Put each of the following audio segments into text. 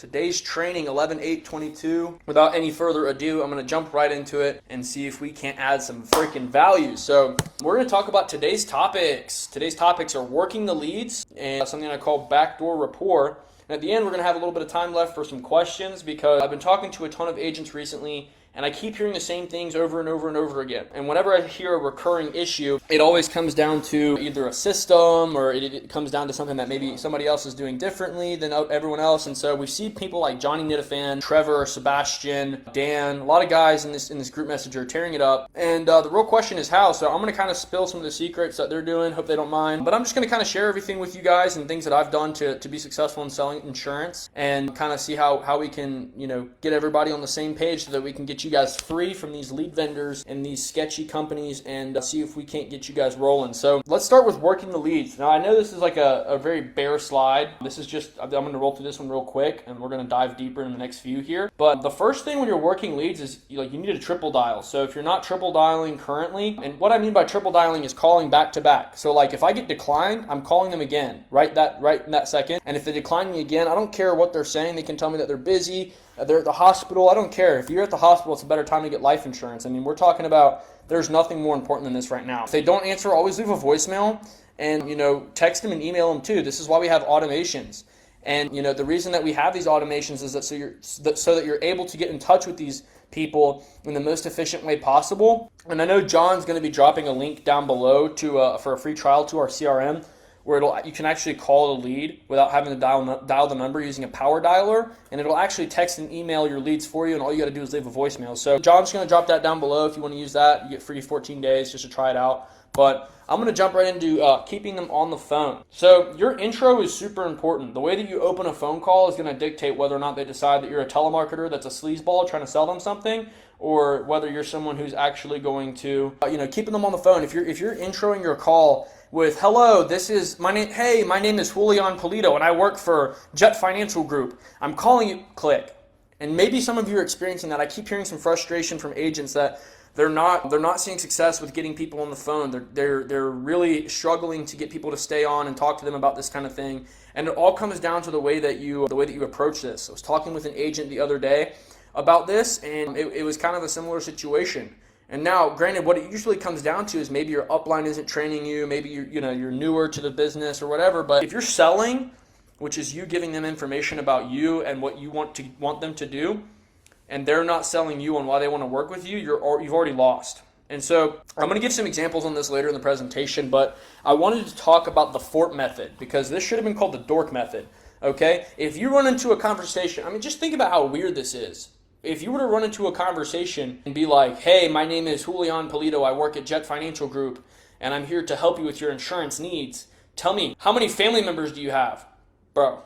today's training, 11/8/22. Without any further ado, I'm going to jump right into it and see if we can't add some freaking value. So we're going to talk about today's topics. Today's topics are working the leads and something I call backdoor rapport. And at the end, we're going to have a little bit of time left for some questions because I've been talking to a ton of agents recently and I keep hearing the same things over and over and over again. And whenever I hear a recurring issue, it always comes down to either a system or it comes down to something that maybe somebody else is doing differently than everyone else. And so we see people like Johnny Nitafan, Trevor, Sebastian, Dan, a lot of guys in this group message are tearing it up. And the real question is how. So I'm going to kind of spill some of the secrets that they're doing. Hope they don't mind. But I'm just going to kind of share everything with you guys and things that I've done to be successful in selling insurance and kind of see how we can, get everybody on the same page so that we can get you guys free from these lead vendors and these sketchy companies and see if we can't get you guys rolling. So let's start with working the leads. Now I know this is like a very bare slide. This is just, I'm going to roll through this one real quick and we're going to dive deeper in the next few here. But the first thing when you're working leads is you need to triple dial. So if you're not triple dialing currently, and what I mean by triple dialing is calling back to back. So like if I get declined, I'm calling them again right in that second. And if they decline me again, I don't care what they're saying. They can tell me that they're busy, they're at the hospital. I don't care. If you're at the hospital, it's a better time to get life insurance. I mean, we're talking about there's nothing more important than this right now. If they don't answer, always leave a voicemail and, text them and email them too. This is why we have automations. And, the reason that we have these automations is that so that you're able to get in touch with these people in the most efficient way possible. And I know John's going to be dropping a link down below for a free trial to our CRM, where you can actually call the lead without having to dial the number using a power dialer, and it'll actually text and email your leads for you, and all you got to do is leave a voicemail. So John's going to drop that down below if you want to use that. You get free 14 days just to try it out. But I'm going to jump right into keeping them on the phone. So your intro is super important. The way that you open a phone call is going to dictate whether or not they decide that you're a telemarketer that's a sleazeball trying to sell them something, or whether you're someone who's actually going to, keeping them on the phone. If you're introing your call with, hello, this is my name. Hey, my name is Julian Polito, and I work for Jet Financial Group. I'm calling you. Click. And maybe some of you are experiencing that. I keep hearing some frustration from agents that they're not seeing success with getting people on the phone. They're really struggling to get people to stay on and talk to them about this kind of thing. And it all comes down to the way that you approach this. I was talking with an agent the other day about this, and it was kind of a similar situation. And now, granted, what it usually comes down to is maybe your upline isn't training you, maybe you're newer to the business or whatever. But if you're selling, which is you giving them information about you and what you want them to do, and they're not selling you on why they want to work with you, you've already lost. And so I'm going to give some examples on this later in the presentation, but I wanted to talk about the FORT method because this should have been called the dork method. Okay, if you run into a conversation, just think about how weird this is. If you were to run into a conversation and be like, hey, my name is Julian Polito, I work at Jet Financial Group, and I'm here to help you with your insurance needs. Tell me, how many family members do you have? Bro,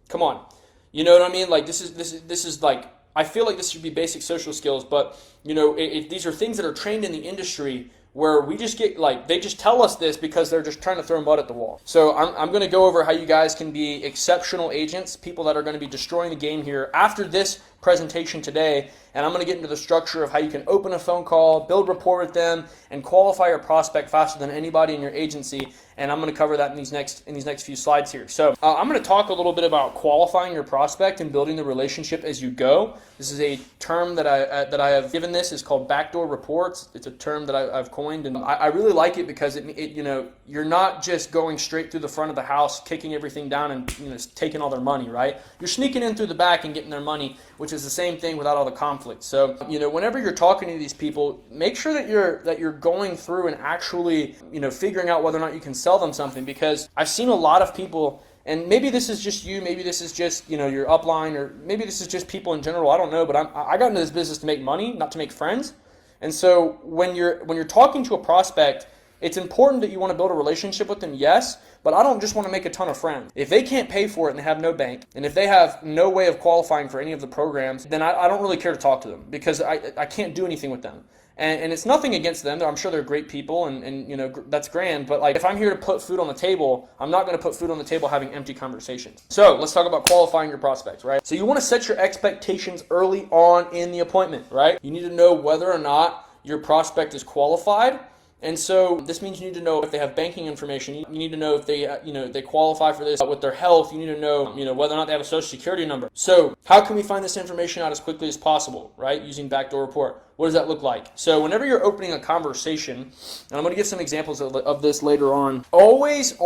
come on. You know what I mean? Like, this is like, I feel like this should be basic social skills, but, these are things that are trained in the industry where we just get, they just tell us this because they're just trying to throw mud at the wall. So I'm going to go over how you guys can be exceptional agents, people that are going to be destroying the game here after this presentation today, and I'm going to get into the structure of how you can open a phone call, build rapport with them, and qualify your prospect faster than anybody in your agency. And I'm going to cover that in these next few slides here. So I'm going to talk a little bit about qualifying your prospect and building the relationship as you go. This is a term that I have given. This is called backdoor reports. It's a term that I've coined, and I really like it because you're not just going straight through the front of the house, kicking everything down and taking all their money, right? You're sneaking in through the back and getting their money, which is the same thing without all the conflict. So whenever you're talking to these people, make sure that you're going through and actually figuring out whether or not you can sell them something, because I've seen a lot of people, and maybe this is just you, maybe this is just your upline, or maybe this is just people in general, I don't know, but I got into this business to make money, not to make friends. And so when you're talking to a prospect, it's important that you want to build a relationship with them, yes, but I don't just want to make a ton of friends. If they can't pay for it and they have no bank, and if they have no way of qualifying for any of the programs, then I don't really care to talk to them because I can't do anything with them. And it's nothing against them. I'm sure they're great people, and that's grand. But if I'm here to put food on the table, I'm not going to put food on the table having empty conversations. So let's talk about qualifying your prospects, right? So you want to set your expectations early on in the appointment, right? You need to know whether or not your prospect is qualified And so this means you need to know if they have banking information. You need to know if they, they qualify for this with their health. You need to know, whether or not they have a social security number. So how can we find this information out as quickly as possible, right? Using Backdoor Report. What does that look like? So whenever you're opening a conversation, and I'm going to give some examples of this later on, always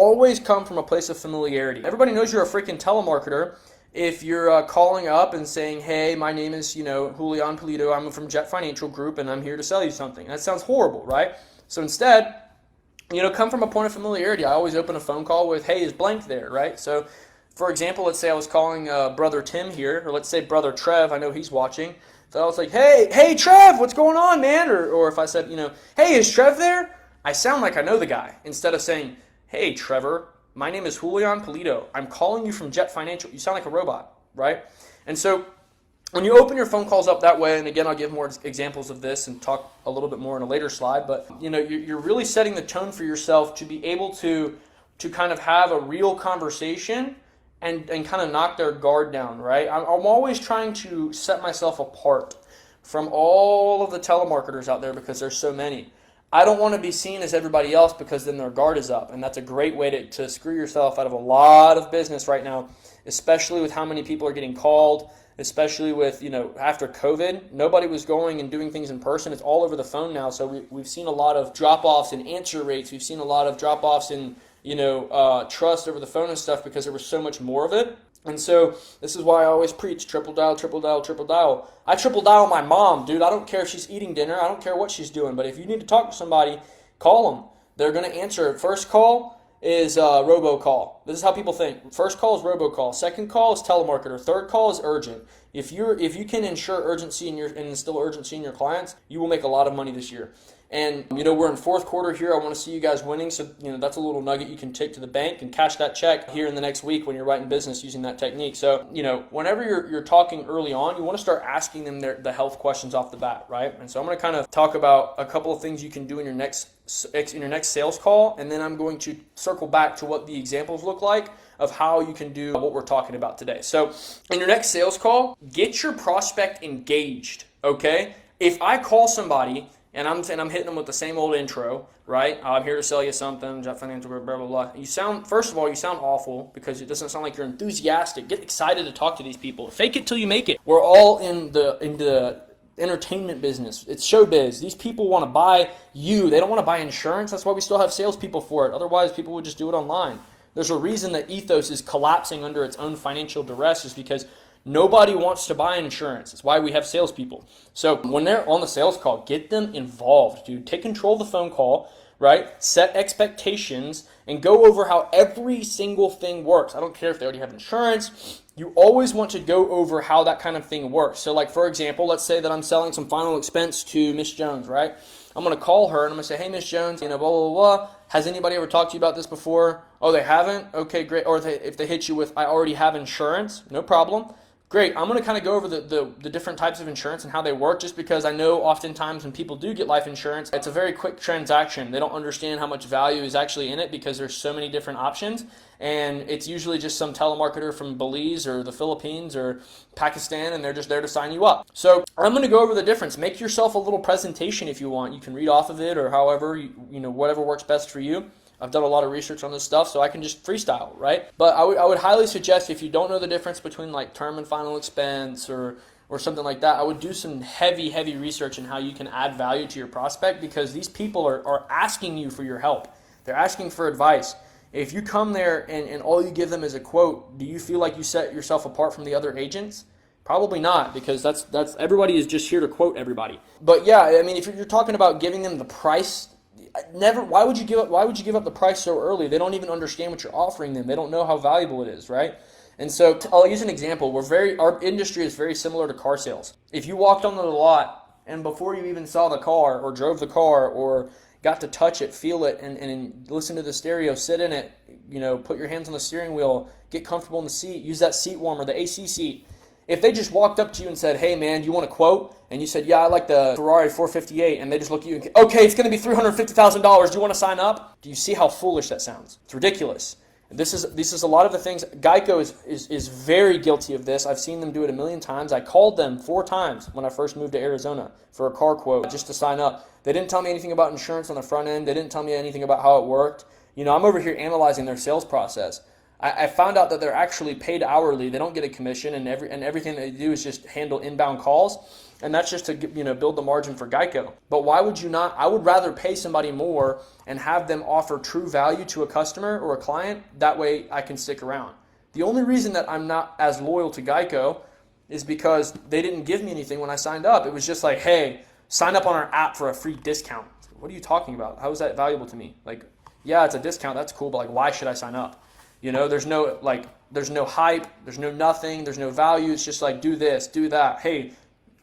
come from a place of familiarity. Everybody knows you're a freaking telemarketer if you're calling up and saying, hey, my name is, Julian Polito. I'm from Jet Financial Group, and I'm here to sell you something. That sounds horrible, right? So instead, come from a point of familiarity. I always open a phone call with, hey, is blank there, right? So, for example, let's say I was calling Brother Tim here, or let's say Brother Trev. I know he's watching. So I was like, hey, Trev, what's going on, man? Or if I said, hey, is Trev there? I sound like I know the guy. Instead of saying, hey, Trevor, my name is Julian Polito. I'm calling you from Jet Financial. You sound like a robot, right? And so when you open your phone calls up that way, and again, I'll give more examples of this and talk a little bit more in a later slide, but you're really setting the tone for yourself to be able to kind of have a real conversation and kind of knock their guard down, right? I'm always trying to set myself apart from all of the telemarketers out there because there's so many. I don't want to be seen as everybody else because then their guard is up, and that's a great way to screw yourself out of a lot of business right now, especially with how many people are getting called. Especially with, after COVID, nobody was going and doing things in person. It's all over the phone now. So we've seen a lot of drop-offs in answer rates. We've seen a lot of drop-offs in, trust over the phone and stuff because there was so much more of it. And so this is why I always preach triple dial, triple dial, triple dial. I triple dial my mom, dude. I don't care if she's eating dinner. I don't care what she's doing. But if you need to talk to somebody, call them. They're going to answer. First call is robocall. This is how people think. First call is robocall. Second call is telemarketer. Third call is urgent. If you can ensure urgency and instill urgency in your clients, you will make a lot of money this year. And we're in fourth quarter here. I want to see you guys winning. So that's a little nugget you can take to the bank and cash that check here in the next week when you're writing business using that technique. So whenever you're talking early on, you want to start asking them the health questions off the bat, right? And so I'm going to kind of talk about a couple of things you can do in your next sales call, and then I'm going to circle back to what the examples look like of how you can do what we're talking about today. So in your next sales call, get your prospect engaged, okay? If I call somebody and I'm hitting them with the same old intro, right? I'm here to sell you something, Jet Financial, blah, blah, blah. First of all, you sound awful because it doesn't sound like you're enthusiastic. Get excited to talk to these people. Fake it till you make it. We're all in the entertainment business. It's showbiz. These people want to buy you. They don't want to buy insurance. That's why we still have salespeople for it. Otherwise, people would just do it online. There's a reason that Ethos is collapsing under its own financial duress is because nobody wants to buy insurance. That's why we have salespeople. So when they're on the sales call, get them involved, dude. Take control of the phone call, right? Set expectations and go over how every single thing works. I don't care if they already have insurance. You always want to go over how that kind of thing works. So like, for example, let's say that I'm selling some final expense to Miss Jones, right? I'm going to call her and I'm going to say, hey, Miss Jones, blah, blah, blah. Has anybody ever talked to you about this before? Oh, they haven't? Okay, great. Or if they hit you with, I already have insurance, no problem. Great. I'm going to kind of go over the different types of insurance and how they work, just because I know oftentimes when people do get life insurance, it's a very quick transaction. They don't understand how much value is actually in it because there's so many different options. And it's usually just some telemarketer from Belize or the Philippines or Pakistan, and they're just there to sign you up. So I'm going to go over the difference. Make yourself a little presentation if you want. You can read off of it or however, whatever works best for you. I've done a lot of research on this stuff, so I can just freestyle, right? But I would highly suggest, if you don't know the difference between like term and final expense or something like that, I would do some heavy research in how you can add value to your prospect, because these people are asking you for your help. They're asking for advice. If you come there and all you give them is a quote, do you feel like you set yourself apart from the other agents? Probably not, because that's everybody is just here to quote everybody. But yeah, I mean, if you're talking about giving them the price, why would you give up the price so early? They don't even understand what you're offering them. They don't know how valuable it is, right? And so I'll use an example. Our industry is very similar to car sales. If you walked onto the lot and before you even saw the car or drove the car or got to touch it, feel it, and listen to the stereo, sit in it, put your hands on the steering wheel, get comfortable in the seat, use that seat warmer, the AC seat. If they just walked up to you and said, hey man, you want a quote? And you said, yeah, I like the Ferrari 458, and they just look at you and okay, it's going to be $350,000. Do you want to sign up? Do you see how foolish that sounds? It's ridiculous. This is a lot of the things. Geico is very guilty of this. I've seen them do it a million times. I called them 4 times when I first moved to Arizona for a car quote just to sign up. They didn't tell me anything about insurance on the front end. They didn't tell me anything about how it worked. I'm over here analyzing their sales process. I found out that they're actually paid hourly. They don't get a commission, and everything they do is just handle inbound calls, and that's just to build the margin for Geico. But why would you not? I would rather pay somebody more and have them offer true value to a customer or a client. That way I can stick around. The only reason that I'm not as loyal to Geico is because they didn't give me anything when I signed up. It was just like, hey, sign up on our app for a free discount. What are you talking about? How is that valuable to me? Like, yeah, it's a discount. That's cool, but like, why should I sign up? There's no hype, there's no nothing, there's no value. It's just like, do this, do that. Hey,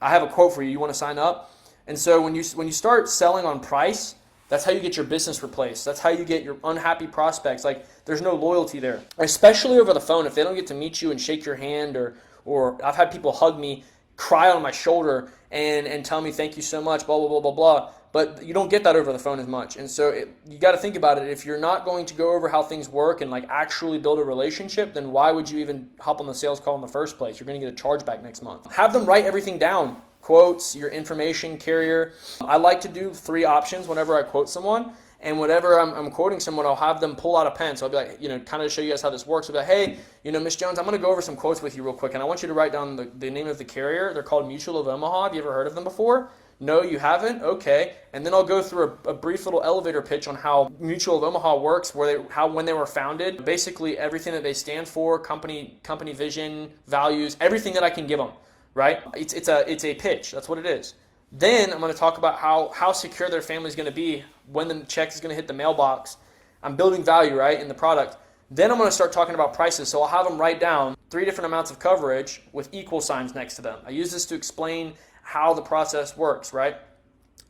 I have a quote for you. You want to sign up? And so when you start selling on price, that's how you get your business replaced. That's how you get your unhappy prospects. Like, there's no loyalty there, especially over the phone. If they don't get to meet you and shake your hand, or I've had people hug me, cry on my shoulder, and tell me thank you so much, blah, blah, blah, blah, blah. But you don't get that over the phone as much. And so you got to think about it. If you're not going to go over how things work and like actually build a relationship, then why would you even hop on the sales call in the first place? You're going to get a chargeback next month. Have them write everything down. Quotes, your information, carrier. I like to do 3 options whenever I quote someone. And whenever I'm quoting someone, I'll have them pull out a pen. So I'll be like, kind of show you guys how this works. I'll be like, hey, Miss Jones, I'm going to go over some quotes with you real quick. And I want you to write down the name of the carrier. They're called Mutual of Omaha. Have you ever heard of them before? No, you haven't? Okay. And then I'll go through a brief little elevator pitch on how Mutual of Omaha works, when they were founded, basically everything that they stand for, company vision, values, everything that I can give them, right? It's a pitch. That's what it is. Then I'm going to talk about how secure their family is going to be when the check is going to hit the mailbox. I'm building value, right, in the product. Then I'm going to start talking about prices. So I'll have them write down 3 different amounts of coverage with equal signs next to them. I use this to explain how the process works, right?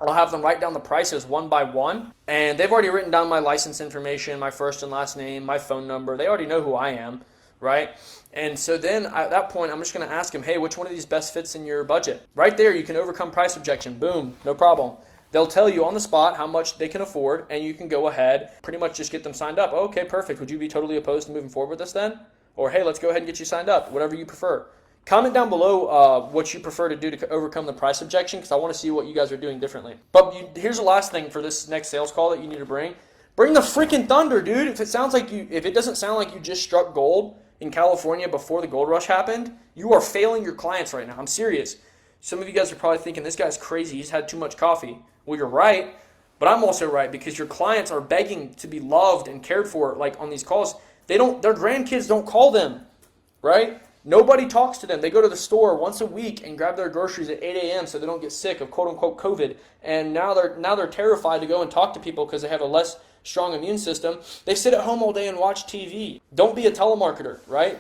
I'll have them write down the prices one by one, and they've already written down my license information, my first and last name, my phone number. They already know who I am, right? And so then at that point, I'm just going to ask them, hey, which one of these best fits in your budget? Right there, you can overcome price objection. Boom, no problem. They'll tell you on the spot how much they can afford, and you can go ahead, pretty much just get them signed up. Okay, perfect. Would you be totally opposed to moving forward with this then? Or, hey, let's go ahead and get you signed up, whatever you prefer. Comment down below what you prefer to do to overcome the price objection, because I want to see what you guys are doing differently. But here's the last thing for this next sales call that you need to bring. Bring the freaking thunder, dude. If it doesn't sound like you just struck gold in California before the gold rush happened, you are failing your clients right now. I'm serious. Some of you guys are probably thinking, this guy's crazy. He's had too much coffee. Well, you're right, but I'm also right, because your clients are begging to be loved and cared for, like on these calls. Their grandkids don't call them, right? Nobody talks to them. They go to the store once a week and grab their groceries at 8 a.m. so they don't get sick of quote-unquote COVID. And now they're terrified to go and talk to people because they have a less strong immune system. They sit at home all day and watch TV. Don't be a telemarketer, right?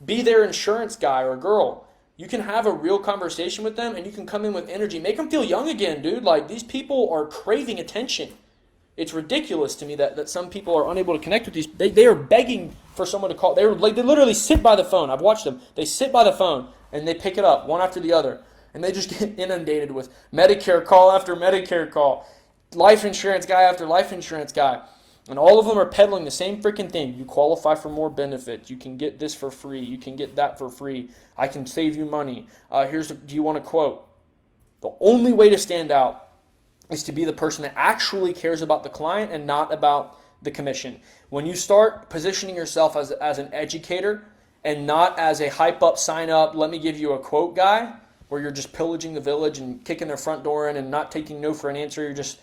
Be their insurance guy or girl. You can have a real conversation with them, and you can come in with energy. Make them feel young again, dude. Like, these people are craving attention. It's ridiculous to me that some people are unable to connect with these. They are begging for someone to call. They literally sit by the phone. I've watched them. They sit by the phone and they pick it up one after the other, and they just get inundated with Medicare call after Medicare call, life insurance guy after life insurance guy, and all of them are peddling the same freaking thing. You qualify for more benefits. You can get this for free. You can get that for free. I can save you money. Do you want a quote? The only way to stand out is to be the person that actually cares about the client and not about the commission. When you start positioning yourself as an educator and not as a hype up, sign up, let me give you a quote guy, where you're just pillaging the village and kicking their front door in and not taking no for an answer, you're just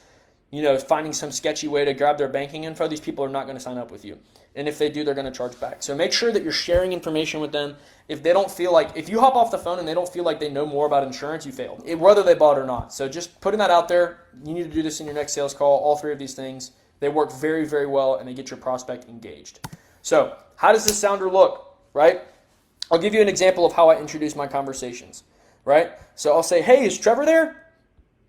finding some sketchy way to grab their banking info, these people are not going to sign up with you. And if they do, they're going to charge back. So make sure that you're sharing information with them. If you hop off the phone and they don't feel like they know more about insurance, you failed, whether they bought or not. So just putting that out there, you need to do this in your next sales call. All 3 of these things, they work very, very well, and they get your prospect engaged. So how does this sound or look, right? I'll give you an example of how I introduce my conversations, right? So I'll say, hey, is Trevor there?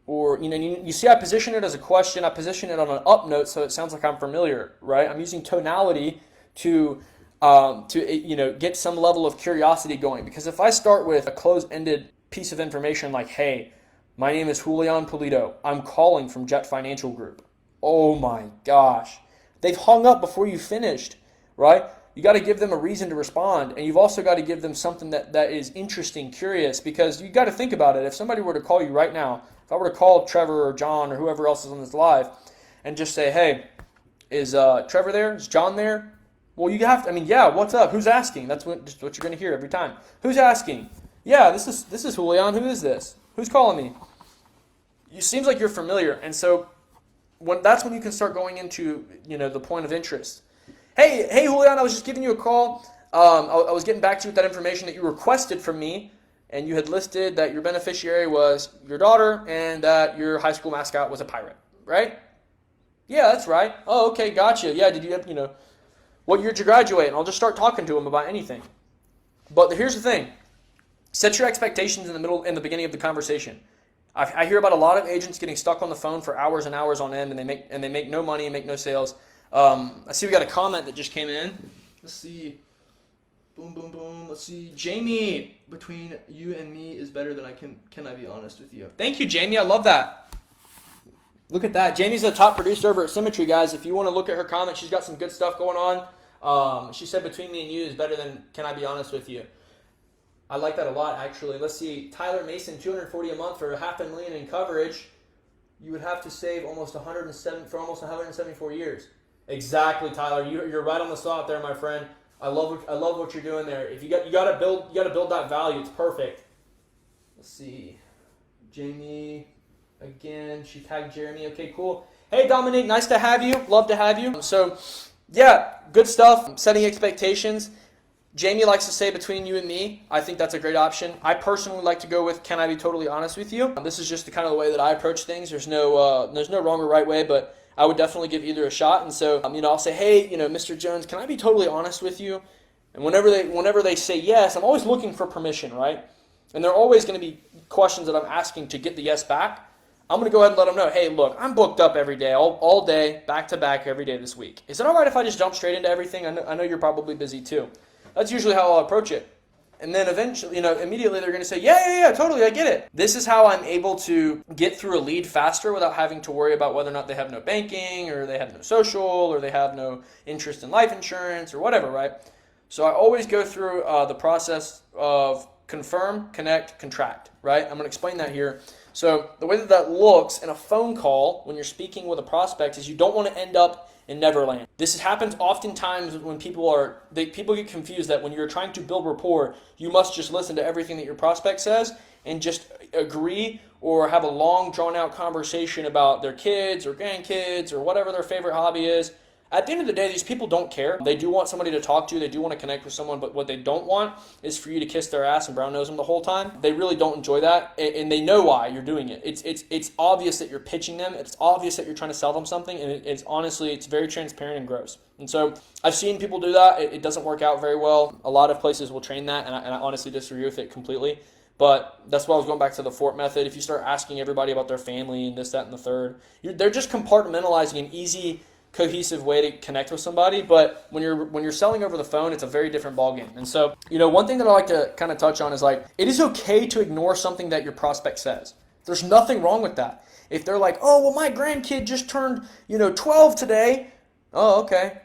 Or, you see I position it as a question. I position it on an up note so it sounds like I'm familiar, right? I'm using tonality to get some level of curiosity going. Because if I start with a closed-ended piece of information like, hey, my name is Julian Polito. I'm calling from Jet Financial Group. Oh my gosh. They've hung up before you finished, right? you got to give them a reason to respond, and you've also got to give them something that is interesting, curious, because you got to think about it. If somebody were to call you right now, if I were to call Trevor or John or whoever else is on this live and just say, hey, is Trevor there? Is John there? Well, you have to, yeah, what's up? Who's asking? That's what you're going to hear every time. Who's asking? Yeah, this is Julian. Who is this? Who's calling me? It seems like you're familiar, and so that's when you can start going into the point of interest. Hey, Julian, I was just giving you a call. I was getting back to you with that information that you requested from me, and you had listed that your beneficiary was your daughter and that your high school mascot was a pirate, right? Yeah, that's right. Oh, okay, gotcha. Yeah, did you have, what year did you graduate? And I'll just start talking to him about anything. But here's the thing. Set your expectations in the beginning of the conversation. I hear about a lot of agents getting stuck on the phone for hours and hours on end, and they make no money and make no sales. I see we got a comment that just came in. Let's see. Boom, boom, boom. Let's see. Jamie, between you and me is better than can I be honest with you? Thank you, Jamie. I love that. Look at that. Jamie's the top producer over at Symmetry, guys. If you want to look at her comment, she's got some good stuff going on. She said between me and you is better than can I be honest with you? I like that a lot, actually. Let's see. Tyler Mason, $240 a month for $500,000 in coverage. You would have to save almost 174 years. Exactly, Tyler. You're right on the spot there, my friend. I love what you're doing there. If you got to build that value. It's perfect. Let's see. Jamie, again, she tagged Jeremy. Okay, cool. Hey, Dominique, nice to have you. Love to have you. So, yeah, good stuff. Setting expectations. Jamie likes to say between you and me. I think that's a great option. I personally like to go with can I be totally honest with you? This is just the kind of the way that I approach things. There's no wrong or right way, but I would definitely give either a shot. And so, I'll say, hey, Mr. Jones, can I be totally honest with you? And whenever they say yes, I'm always looking for permission, right? And there are always going to be questions that I'm asking to get the yes back. I'm going to go ahead and let them know, hey, look, I'm booked up every day, all day, back to back every day this week. Is it all right if I just jump straight into everything? I know you're probably busy too. That's usually how I'll approach it. And then eventually, immediately they're going to say, yeah, totally, I get it. This is how I'm able to get through a lead faster without having to worry about whether or not they have no banking or they have no social or they have no interest in life insurance or whatever, right? So I always go through the process of confirm, connect, contract, right? I'm going to explain that here. So the way that looks in a phone call when you're speaking with a prospect is you don't want to end up in Neverland. This happens oftentimes when people get confused that when you're trying to build rapport, you must just listen to everything that your prospect says and just agree or have a long drawn-out conversation about their kids or grandkids or whatever their favorite hobby is. At the end of the day, these people don't care. They do want somebody to talk to. They do want to connect with someone, but what they don't want is for you to kiss their ass and brown nose them the whole time. They really don't enjoy that, and they know why you're doing it. It's obvious that you're pitching them. It's obvious that you're trying to sell them something, and it's very transparent and gross. And so I've seen people do that. It doesn't work out very well. A lot of places will train that, and I honestly disagree with it completely. But that's why I was going back to the Fort method. If you start asking everybody about their family and this, that, and the third, they're just compartmentalizing an easy, cohesive way to connect with somebody. But when you're selling over the phone, it's a very different ballgame. And so, one thing that I like to kind of touch on is it is okay to ignore something that your prospect says. There's nothing wrong with that. If they're like, oh, well, my grandkid just turned, 12 today. Oh, okay.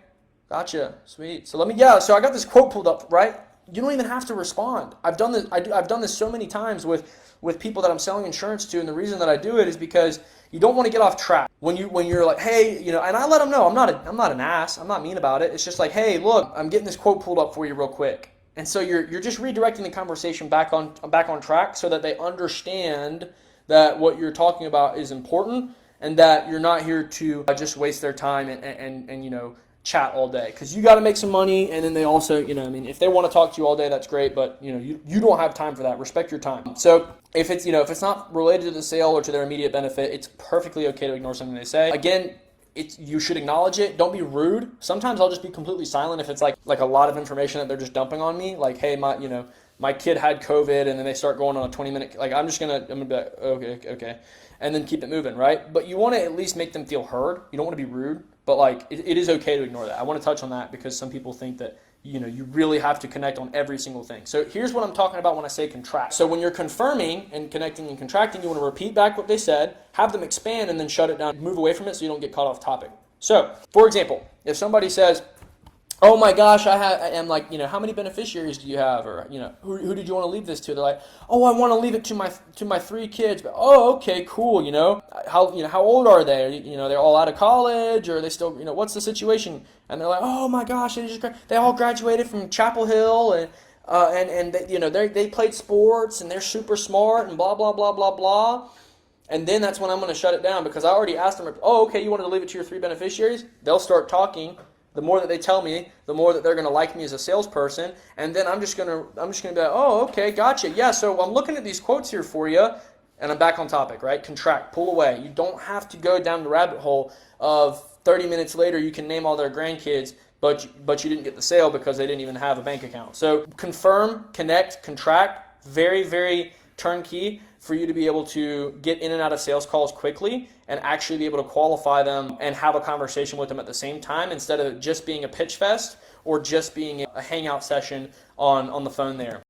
Gotcha. Sweet. So so I got this quote pulled up, right? You don't even have to respond. I've done this. I've done this so many times with people that I'm selling insurance to, and the reason that I do it is because you don't want to get off track. When you're like, hey, and I let them know I'm not an ass. I'm not mean about it. It's just like, hey, look, I'm getting this quote pulled up for you real quick. And so you're just redirecting the conversation back on track so that they understand that what you're talking about is important and that you're not here to just waste their time and chat all day, because you got to make some money. And then they also, if they want to talk to you all day, that's great, but you don't have time for that. Respect your time. So if it's not related to the sale or to their immediate benefit, it's perfectly okay to ignore something they say. Again, you should acknowledge it. Don't be rude. Sometimes I'll just be completely silent if it's like a lot of information that they're just dumping on me. Like, hey, my kid had COVID, and then they start going on a 20-minute, I'm gonna be like, okay, and then keep it moving, right? But you want to at least make them feel heard. You don't want to be rude, but it is okay to ignore that. I want to touch on that because some people think that you really have to connect on every single thing. So here's what I'm talking about when I say contract. So when you're confirming and connecting and contracting, you want to repeat back what they said, have them expand, and then shut it down, move away from it so you don't get caught off topic. So, for example, if somebody says, oh my gosh, I'm like, how many beneficiaries do you have? Or, who did you want to leave this to? They're like, oh, I want to leave it to my 3 kids. But, oh, okay, cool. How old are they? They're all out of college, or are they still, what's the situation? And they're like, oh my gosh, they all graduated from Chapel Hill, and they played sports, and they're super smart, and blah blah blah blah blah. And then that's when I'm going to shut it down, because I already asked them, oh, okay, you wanted to leave it to your 3 beneficiaries? They'll start talking. The more that they tell me, the more that they're going to like me as a salesperson. And then I'm just going to be like, oh, okay, gotcha. Yeah, so I'm looking at these quotes here for you. And I'm back on topic, right? Contract, pull away. You don't have to go down the rabbit hole of 30 minutes later you can name all their grandkids, but you didn't get the sale because they didn't even have a bank account. So confirm, connect, contract, very, very turnkey for you to be able to get in and out of sales calls quickly and actually be able to qualify them and have a conversation with them at the same time, instead of just being a pitch fest or just being a hangout session on the phone there.